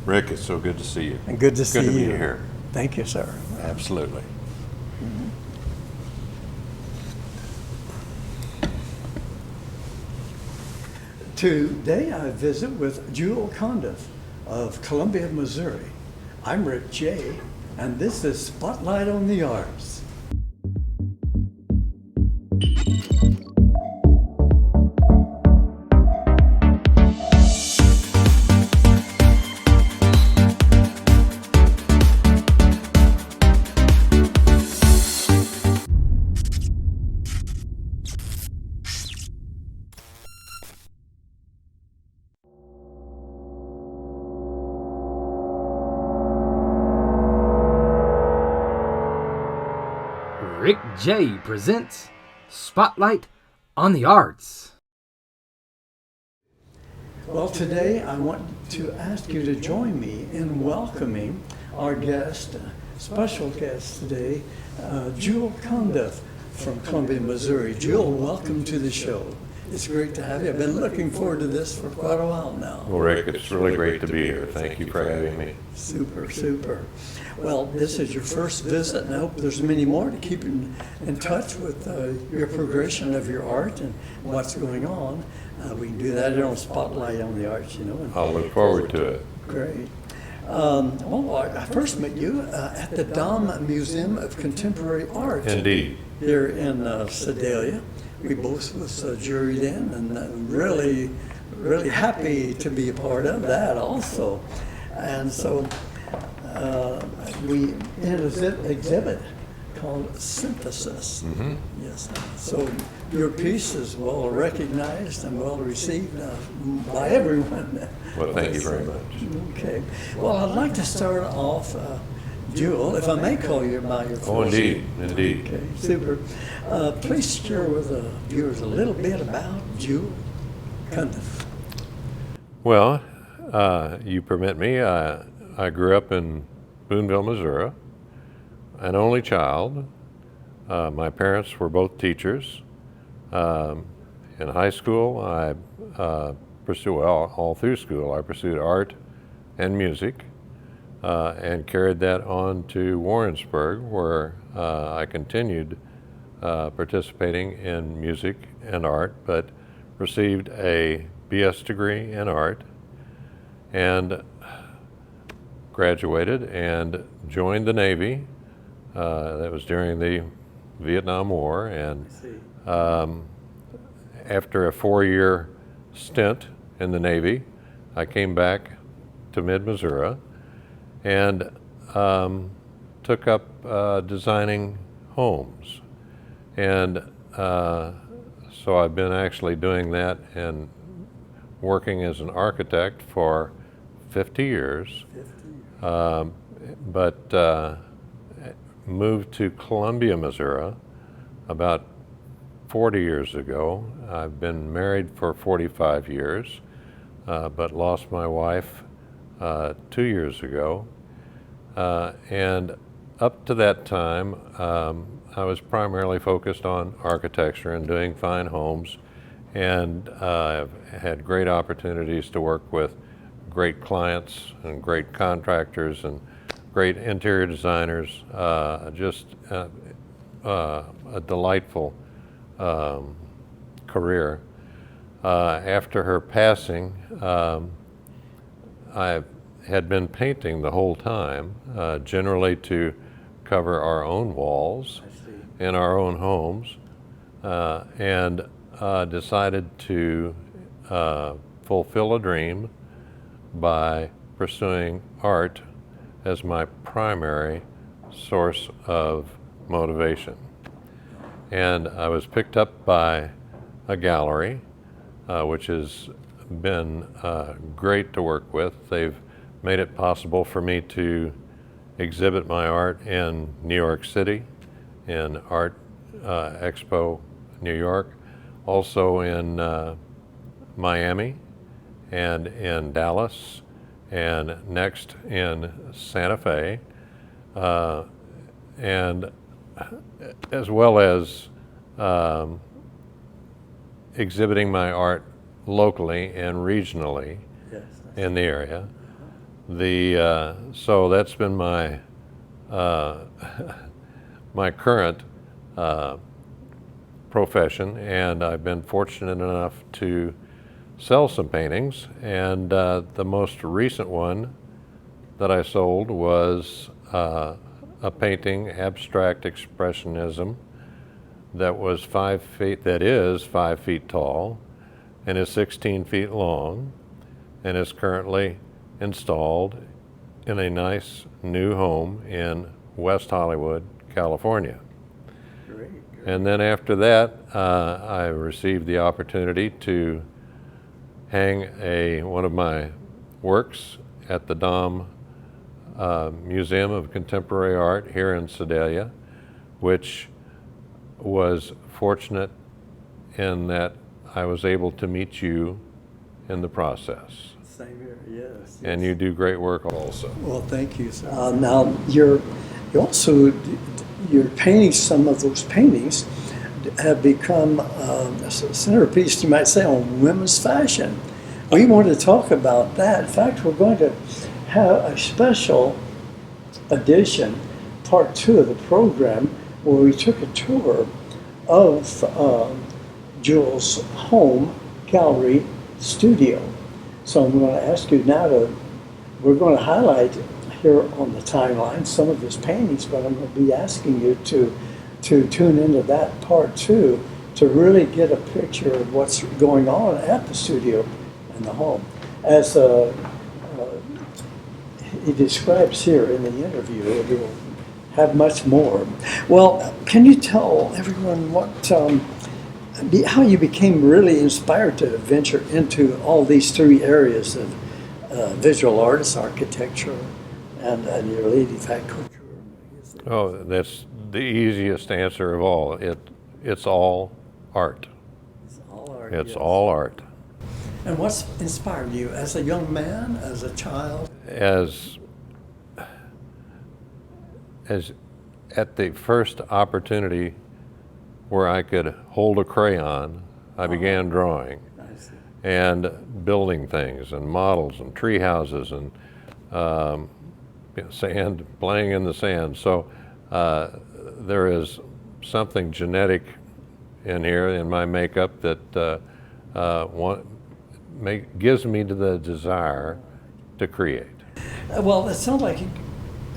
Rick, it's so good to see you. And good to see you. Good to be here. Thank you, sir. Absolutely. Today I visit with Jewell Cundiff of Columbia, Missouri. I'm Rick J., and this is Spotlight on the Arts. Rick J. presents Spotlight on the Arts. Well, today I want to ask you to join me in welcoming our guest, special guest today, Jewell Cundiff from Columbia, Missouri. Jewell, welcome to the show. It's great to have you. I've been looking forward to this for quite a while now. Well, Rick, it's really great to be here. Thank you for having me. Super, super. Well, this is your first visit, and I hope there's many more to keep in touch with your progression of your art and what's going on. We can do that on Spotlight on the Arts, you know. I'll look forward to it. Great. Well, I first met you at the Dom Museum of Contemporary Art. Indeed. Here in Sedalia. We both was juried in, and really, really happy to be a part of that also. And so we in an exhibit called Synthesis. Mm-hmm. Yes. So your piece is well recognized and well received by everyone. Well, thank you very much. Okay. Well, I'd like to start off, Jewell, if I may call you by your first Oh, indeed, name. indeed. Okay, super. Please share with the viewers a little bit about Jewell Cundiff. Well, you permit me, I grew up in Boonville, Missouri, an only child. My parents were both teachers. In high school, I all through school, I pursued art and music, and carried that on to Warrensburg, where I continued participating in music and art, but received a BS degree in art and graduated and joined the Navy. That was during the Vietnam War, and after a 4-year stint in the Navy, I came back to mid-Missouri and took up designing homes. And so I've been actually doing that and working as an architect for 50 years. But moved to Columbia, Missouri about 40 years ago. I've been married for 45 years, but lost my wife 2 years ago. And up to that time, I was primarily focused on architecture and doing fine homes, and I've had great opportunities to work with great clients and great contractors and great interior designers. Just a delightful career. After her passing, I had been painting the whole time, generally to cover our own walls in our own homes, and decided to fulfill a dream by pursuing art as my primary source of motivation. And I was picked up by a gallery, which has been great to work with. They've made it possible for me to exhibit my art in New York City, in Art Expo New York, also in Miami, and in Dallas, and next in Santa Fe, and as well as exhibiting my art locally and regionally in the area. So that's been my my current profession, and I've been fortunate enough to sell some paintings, and the most recent one that I sold was a painting, Abstract Expressionism, that was 5 feet, that is 5 feet tall, and is 16 feet long, and is currently installed in a nice new home in West Hollywood, California. Great. And then after that, I received the opportunity to hang one of my works at the Dom Museum of Contemporary Art here in Sedalia, which was fortunate in that I was able to meet you in the process. Same here, yes. And you do great work also. Well, thank you. Now, you're painting, some of those paintings have become a centerpiece, you might say, on women's fashion. We want to talk about that. In fact, we're going to have a special edition, part 2 of the program, where we took a tour of Jewell's home, gallery, studio. So I'm going to ask you now we're going to highlight here on the timeline some of his paintings, but I'm going to be asking you to tune into that part 2 to really get a picture of what's going on at the studio and the home. As he describes here in the interview, it will have much more. Well, can you tell everyone how you became really inspired to venture into all these 3 areas of visual arts, architecture, and your leading faculty? Oh, that's the easiest answer of all. It's all art. It's all art. It's yes. all art. And what's inspired you as a young man, as a child? As at the first opportunity where I could hold a crayon, I began drawing and building things and models and tree houses and sand, playing in the sand. So there is something genetic in here in my makeup that gives me the desire to create. Well, it sounds like you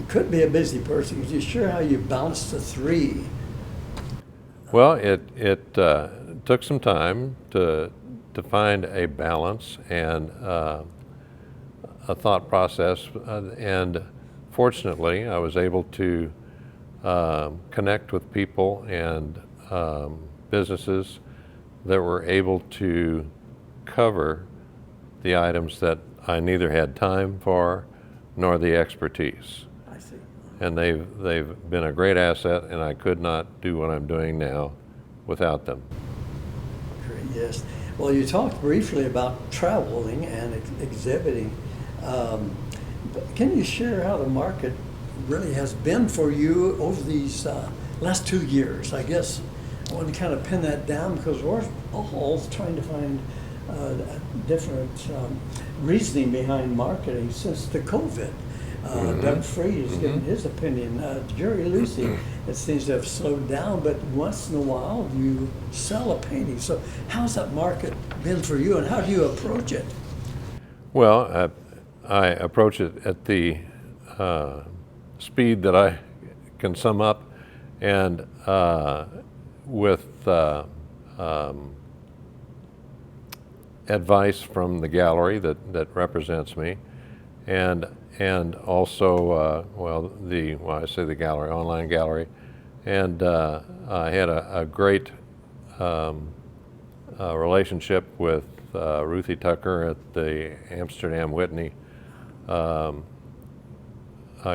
could be a busy person. Are you sure how you balance the 3? Well, it took some time to find a balance and a thought process, and fortunately, I was able to connect with people and businesses that were able to cover the items that I neither had time for nor the expertise. I see. And they've been a great asset, and I could not do what I'm doing now without them. Great, yes. Well, you talked briefly about traveling and exhibiting. Can you share how the market really has been for you over these last 2 years? I guess I want to kind of pin that down because we're all trying to find different reasoning behind marketing since the COVID. Doug Freed has given his opinion. Jerry Lucy, it seems to have slowed down, but once in a while you sell a painting. So how's that market been for you, and how do you approach it? Well, I approach it at the speed that I can sum up, and with advice from the gallery that represents me, and also I say the gallery, online gallery, and I had a great relationship with Ruthie Tucker at the Amsterdam Whitney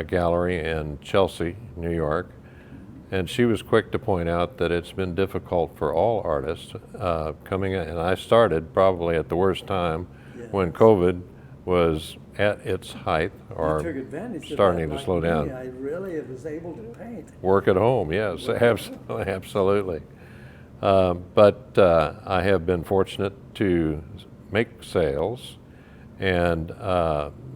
gallery in Chelsea, New York. And she was quick to point out that it's been difficult for all artists coming in. And I started probably at the worst time when COVID was at its height or You took advantage starting of that, to slow like down. me. I really was able to paint. Work at home, yes, absolutely. But I have been fortunate to make sales, and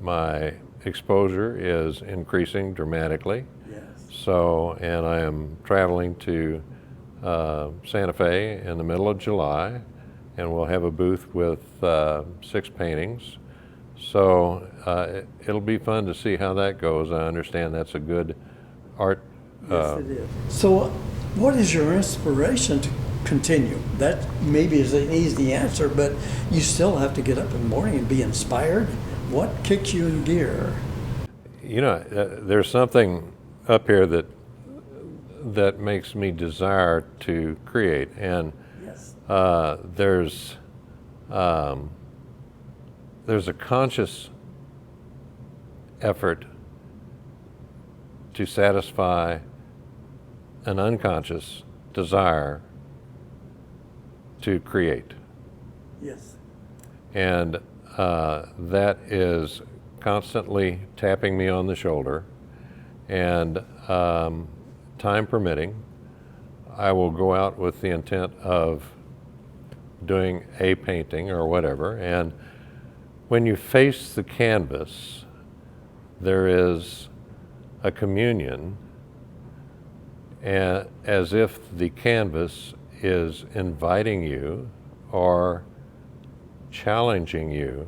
my exposure is increasing dramatically. Yes. So, and I am traveling to Santa Fe in the middle of July, and we'll have a booth with 6 paintings. So it'll be fun to see how that goes. I understand that's a good art. Yes, it is. So what is your inspiration to continue? That maybe is an easy answer, but you still have to get up in the morning and be inspired. What kicks you in gear? You know, there's something up here that makes me desire to create, and Yes. there's a conscious effort to satisfy an unconscious desire to create. Yes. And that is constantly tapping me on the shoulder. And time permitting, I will go out with the intent of doing a painting or whatever. And when you face the canvas, there is a communion, and as if the canvas is inviting you or challenging you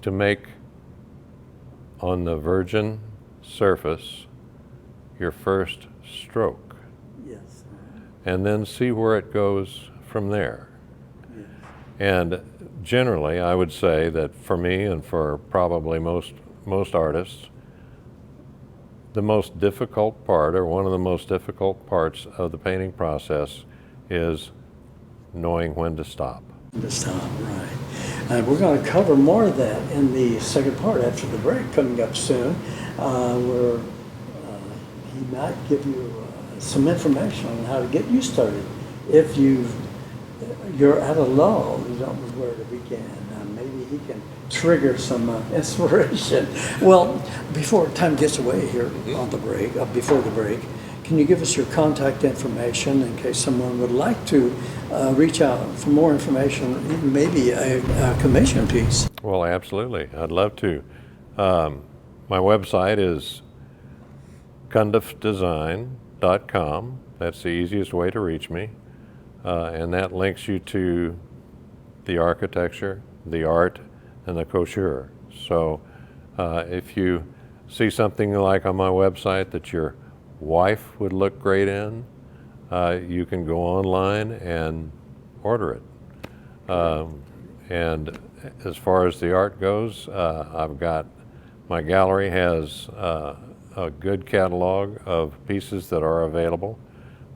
to make on the virgin surface your first stroke, Yes. and then see where it goes from there. Yes. And generally, I would say that for me and for probably most artists, the most difficult part, or one of the most difficult parts of the painting process, is knowing when to stop. To stop, right. And we're going to cover more of that in the second part after the break coming up soon, where he might give you some information on how to get you started. If you're at a lull, you don't know where to begin. Maybe he can trigger some inspiration. Well, before time gets away here on the break, before the break, can you give us your contact information in case someone would like to reach out for more information, even maybe a commission piece? Well, absolutely. I'd love to. My website is cundiffdesign.com. That's the easiest way to reach me. And that links you to the architecture, the art, and the couture. So if you see something like on my website that your wife would look great in, you can go online and order it. And as far as the art goes, my gallery has a good catalog of pieces that are available,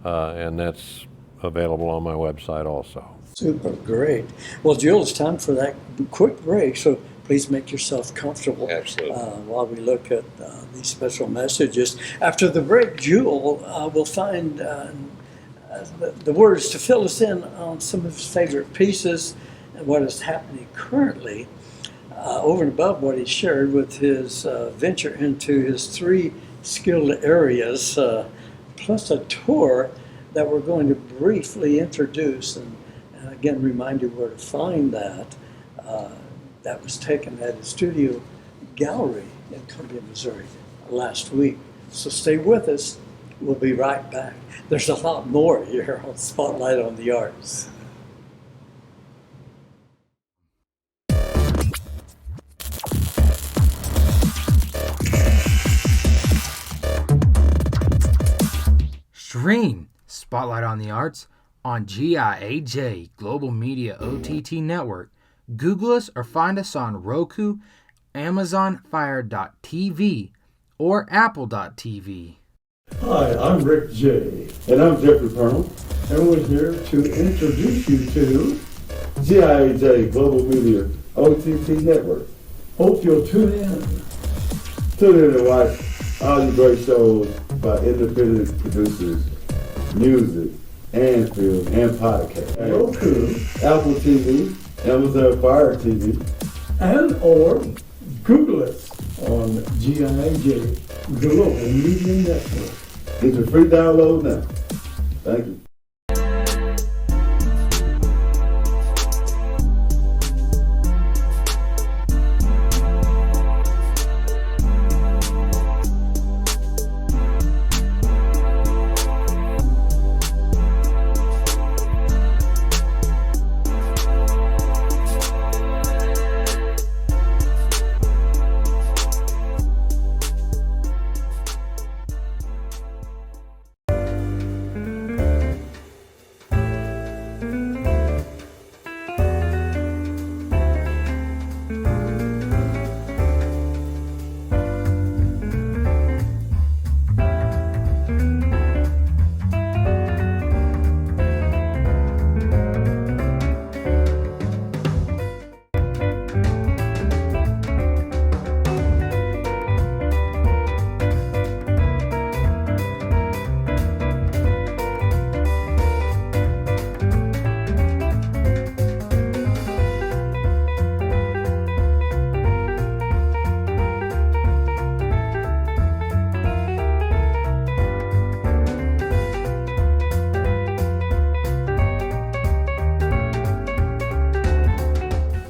and that's available on my website also. Super, great. Well, Jewell, it's time for that quick break, so please make yourself comfortable. Absolutely. While we look at these special messages. After the break, Jewell will find the words to fill us in on some of his favorite pieces and what is happening currently, over and above what he shared with his venture into his 3 skilled areas, plus a tour that we're going to briefly introduce and again remind you where to find that. That was taken at his studio gallery in Columbia, Missouri last week. So stay with us. We'll be right back. There's a lot more here on Spotlight on the Arts. Stream Spotlight on the Arts on GIAJ Global Media OTT Network. Google us or find us on Roku, Amazon Fire.tv, or Apple.tv. Hi, I'm Rick J. And I'm Jeffrey Purnell, and we're here to introduce you to GIAJ Global Media OTT Network. Hope you'll tune in. Tune in and watch all the great shows by independent producers, music, and film, and podcasts. Roku, Apple TV, Amazon Fire TV, And or Google us on GIAJ Global Media Network. Get your free download now. Thank you.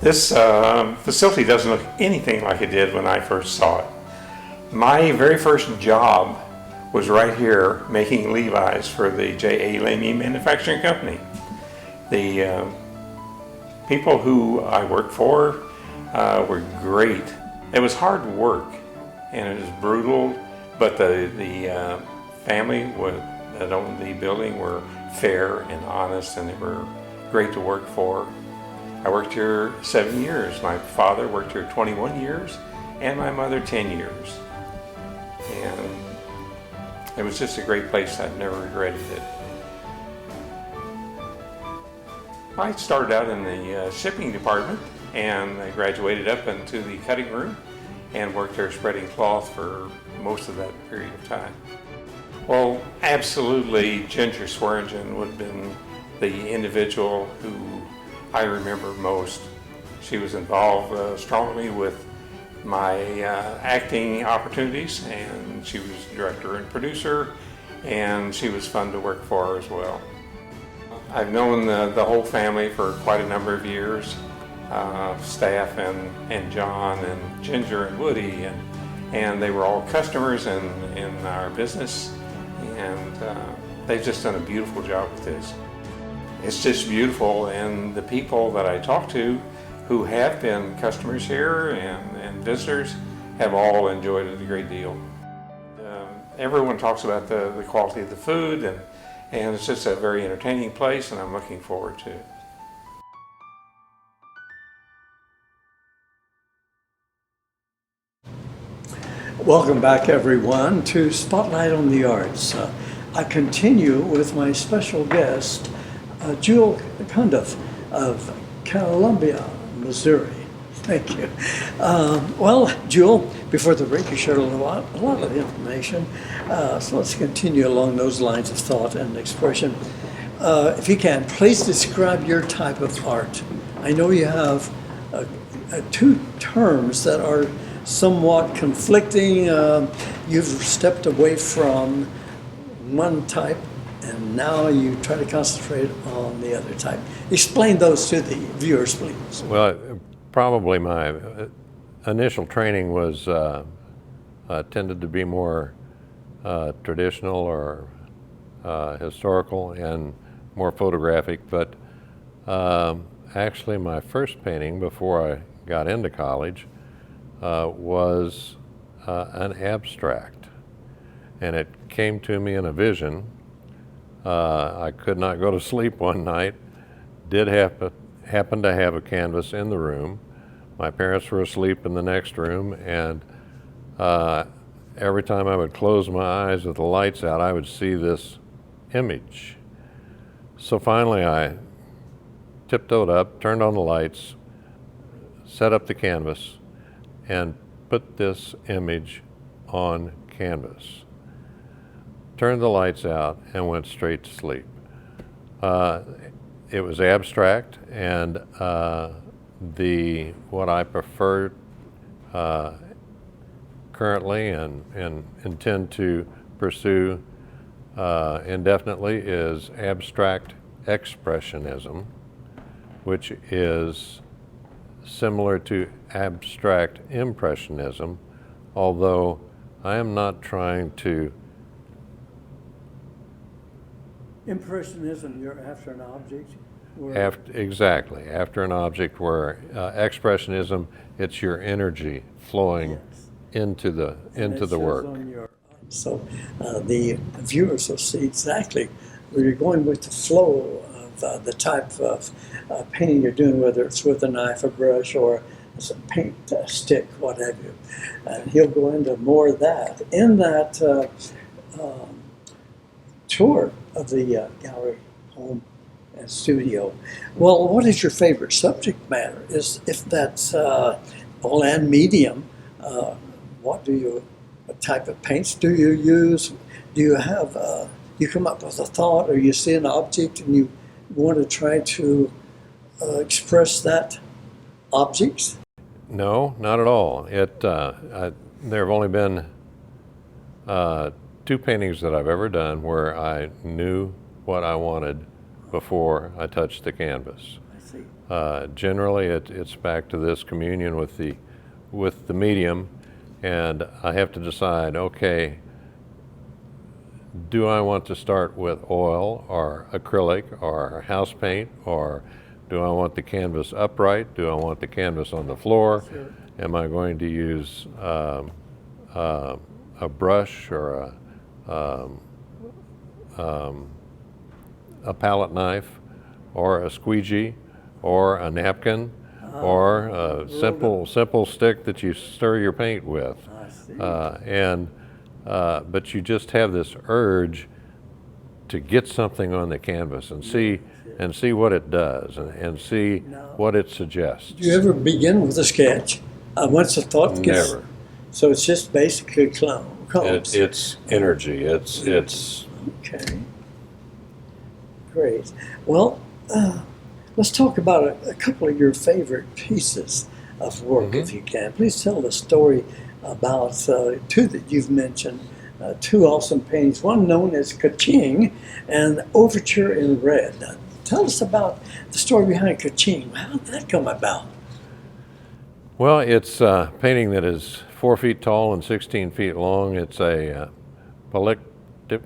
This facility doesn't look anything like it did when I first saw it. My very first job was right here making Levi's for the J.A. Lamey Manufacturing Company. The people who I worked for were great. It was hard work and it was brutal, but the family that owned the building were fair and honest, and they were great to work for. I worked here 7 years. My father worked here 21 years and my mother 10 years. And it was just a great place. I've never regretted it. I started out in the shipping department, and I graduated up into the cutting room and worked there spreading cloth for most of that period of time. Well, absolutely, Ginger Swearingen would have been the individual who I remember most. She was involved strongly with my acting opportunities, and she was director and producer, and she was fun to work for as well. I've known the whole family for quite a number of years, staff and John and Ginger and Woody, and they were all customers in our business, and they've just done a beautiful job with this. It's just beautiful, and the people that I talk to who have been customers here and visitors have all enjoyed it a great deal. Everyone talks about the quality of the food, and it's just a very entertaining place, and I'm looking forward to it. Welcome back, everyone, to Spotlight on the Arts. I continue with my special guest, Jewell Cundiff of Columbia, Missouri. Thank you. Well, Jewell, before the break, you shared a lot of information. So let's continue along those lines of thought and expression. If you can, please describe your type of art. I know you have two terms that are somewhat conflicting. You've stepped away from one type, and now you try to concentrate on the other type. Explain those to the viewers, please. Well, probably my initial training was tended to be more traditional or historical and more photographic, but actually my first painting before I got into college was an abstract, and it came to me in a vision. I could not go to sleep one night, did happen to have a canvas in the room. My parents were asleep in the next room, and every time I would close my eyes with the lights out, I would see this image. So finally I tiptoed up, turned on the lights, set up the canvas, and put this image on canvas. Turned the lights out and went straight to sleep. It was abstract, and what I prefer currently and intend to pursue indefinitely is abstract expressionism, which is similar to abstract impressionism, although I am not trying to. Impressionism, you're after an object? Exactly, after an object, where expressionism, it's your energy flowing Yes. into the work. So the viewers will see exactly where you're going with the flow of the type of painting you're doing, whether it's with a knife, a brush, or a paint stick, what have you. And he'll go into more of that in that tour of the gallery, home, and studio. Well, what is your favorite subject matter? If that's and medium, what type of paints do you use? Do you have, you come up with a thought, or you see an object and you want to try to express that object? No, not at all. There have only been two paintings that I've ever done where I knew what I wanted before I touched the canvas. I see. Generally, it's back to this communion with the medium, and I have to decide, okay, do I want to start with oil or acrylic or house paint, or do I want the canvas upright? Do I want the canvas on the floor? Sure. Am I going to use a brush or a palette knife or a squeegee or a napkin or a simple stick that you stir your paint with? I see. But you just have this urge to get something on the canvas and see what it does and see what it suggests. Do you ever begin with a sketch? Once a thought gets... Never. So it's just basically colors. It's energy. It's Okay. Great. Well, let's talk about a couple of your favorite pieces of work, if you can. Please tell the story about two that you've mentioned, two awesome paintings, one known as Ka-Ching and Overture in Red. Tell us about the story behind Ka-Ching. How did that come about? Well, it's a painting that is 4 feet tall and 16 feet long. It's a polyctip,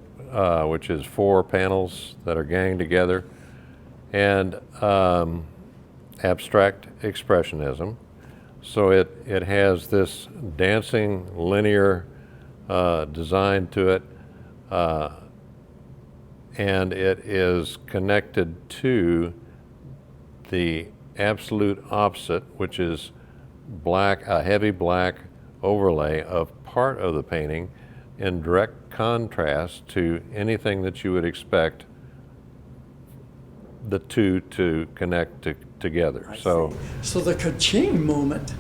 which is 4 panels that are ganged together, and abstract expressionism. So it has this dancing linear design to it, and it is connected to the absolute opposite, which is black, a heavy black overlay of part of the painting in direct contrast to anything that you would expect the two to connect together. So the Ka-Ching moment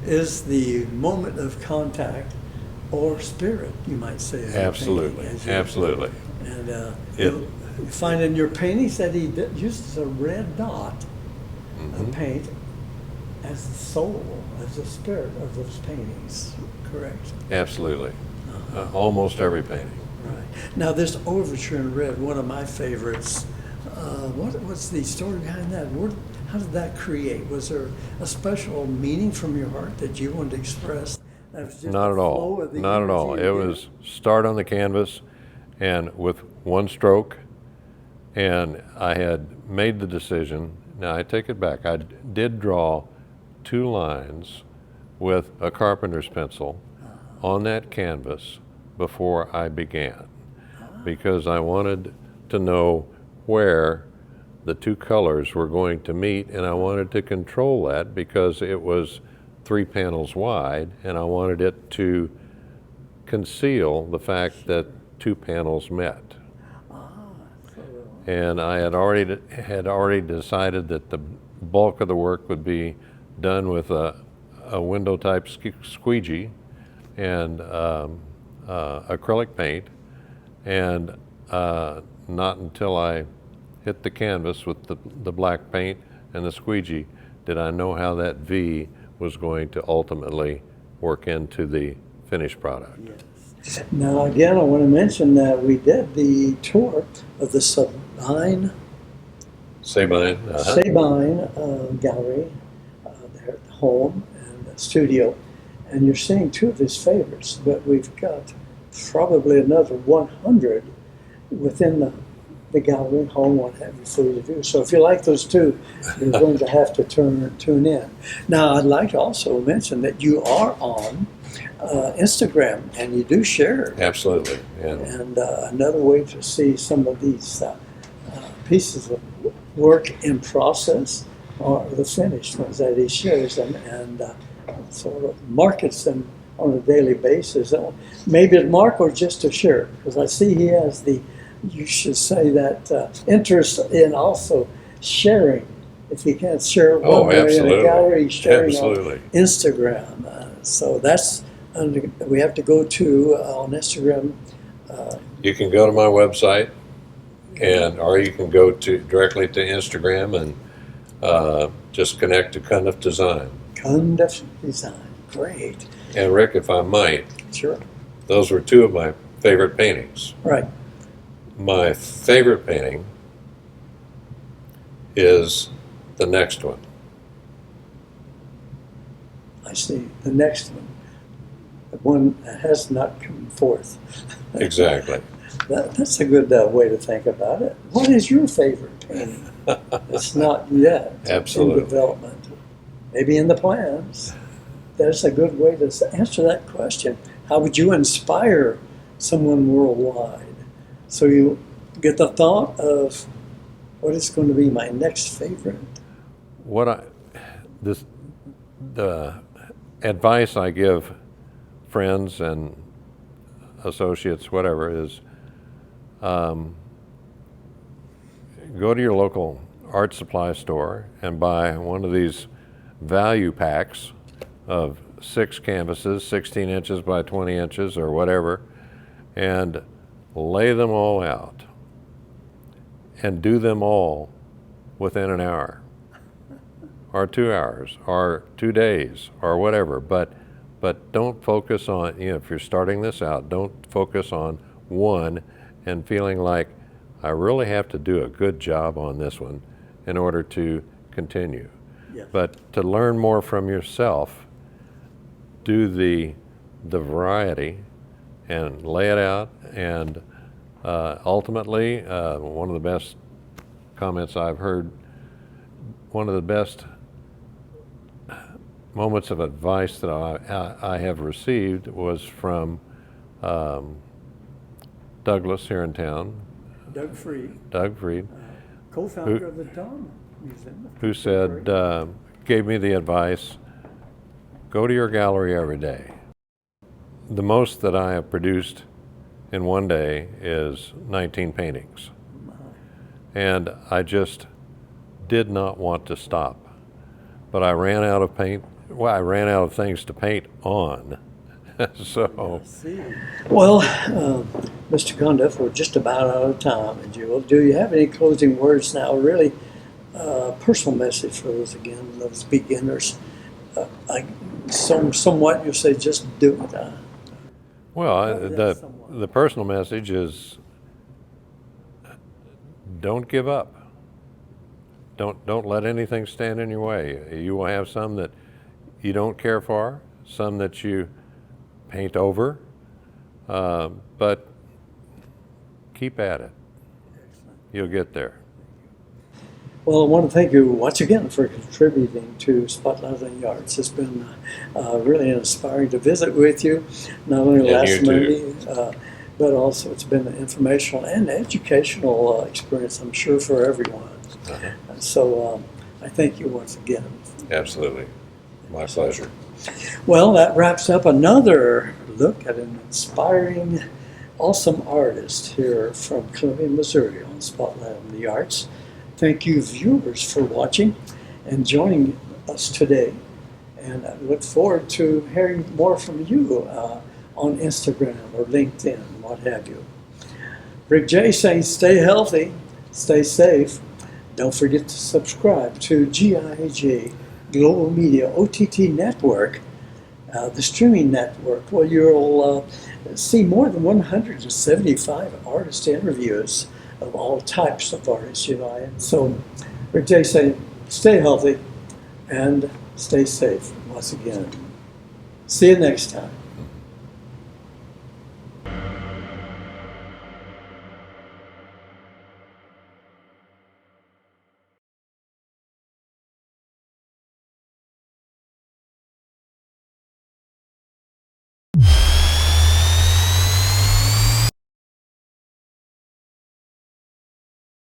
is the moment of contact or spirit, you might say. Absolutely, absolutely. And you find in your paintings that he uses a red dot of paint as the soul, as the spirit of those paintings, correct? Absolutely. Almost every painting. Right. Now this Overture in Red, one of my favorites, what's the story behind that? How did that create? Was there a special meaning from your heart that you wanted to express? That was just Not at all. Not at all. It was start on the canvas and with one stroke, and I had made the decision. Now I take it back. I did draw 2 lines with a carpenter's pencil on that canvas before I began, because I wanted to know where the 2 colors were going to meet, and I wanted to control that because it was 3 panels wide, and I wanted it to conceal the fact that 2 panels met. And I had already decided that the bulk of the work would be done with a window type squeegee and acrylic paint, and not until I hit the canvas with the black paint and the squeegee did I know how that V was going to ultimately work into the finished product. Yes. Now again, I want to mention that we did the tour of the Sabine Gallery there at the home and studio, and you're seeing 2 of his favorites, but we've got probably another 100 within the gallery and home, what have you, for you to view. So if you like those 2, you're going to have to tune in. Now I'd like to also mention that you are on Instagram, and you do share. Absolutely. And another way to see some of these pieces of work in process are the finished ones that he shares them and sort of markets them on a daily basis. Maybe to mark or just to share, because I see he has you should say that interest in also sharing. If he can't share one way in a gallery, he's sharing on Instagram. So that's, we have to go to on Instagram. You can go to my website, or you can go directly to Instagram and just connect to Cundiff Design. Cundiff Design, great. And Rick, if I might, Sure. Those were 2 of my favorite paintings. Right. My favorite painting is The next one. I see. The next one. The one that has not come forth. Exactly. That's a good way to think about it. What is your favorite painting? It's not yet Absolutely. in development. Maybe in the plans. That's a good way to answer that question. How would you inspire someone worldwide? So you get the thought of what is going to be my next favorite. The advice I give friends and associates, whatever, is go to your local art supply store and buy one of these value packs of 6 canvases, 16 inches by 20 inches or whatever, and lay them all out and do them all within an hour or 2 hours or 2 days or whatever. But don't focus on, if you're starting this out, don't focus on one and feeling like I really have to do a good job on this one in order to continue. Yes. But to learn more from yourself, do the variety and lay it out, and ultimately, one of the best comments I've heard, one of the best moments of advice that I have received was from Douglas here in town, Doug Freed, co-founder of the Dom Museum, who said, gave me the advice, go to your gallery every day. The most that I have produced in one day is 19 paintings. And I just did not want to stop. But I ran out of paint. Well, I ran out of things to paint on. So. Well, Mr. Cundiff, we're just about out of time. And Jewell, do you have any closing words now? Really personal message for those beginners. Somewhat you say just do it. Well, the personal message is don't give up. Don't let anything stand in your way. You will have some that you don't care for, some that you paint over, but keep at it. You'll get there. Well, I want to thank you once again for contributing to Spotlight on the Arts. It's been really inspiring to visit with you, not only And last you too. Monday, but also it's been an informational and educational experience, I'm sure, for everyone. Uh-huh. So I thank you once again. Absolutely. My pleasure. Well, that wraps up another look at an inspiring, awesome artist here from Columbia, Missouri on Spotlight on the Arts. Thank you, viewers, for watching and joining us today. And I look forward to hearing more from you on Instagram or LinkedIn, what have you. Rick J saying stay healthy, stay safe. Don't forget to subscribe to GIAJ Global Media OTT Network, the streaming network, where you'll see more than 175 artist interviews of all types of artists united. So, Rick J saying, stay healthy and stay safe once again. See you next time.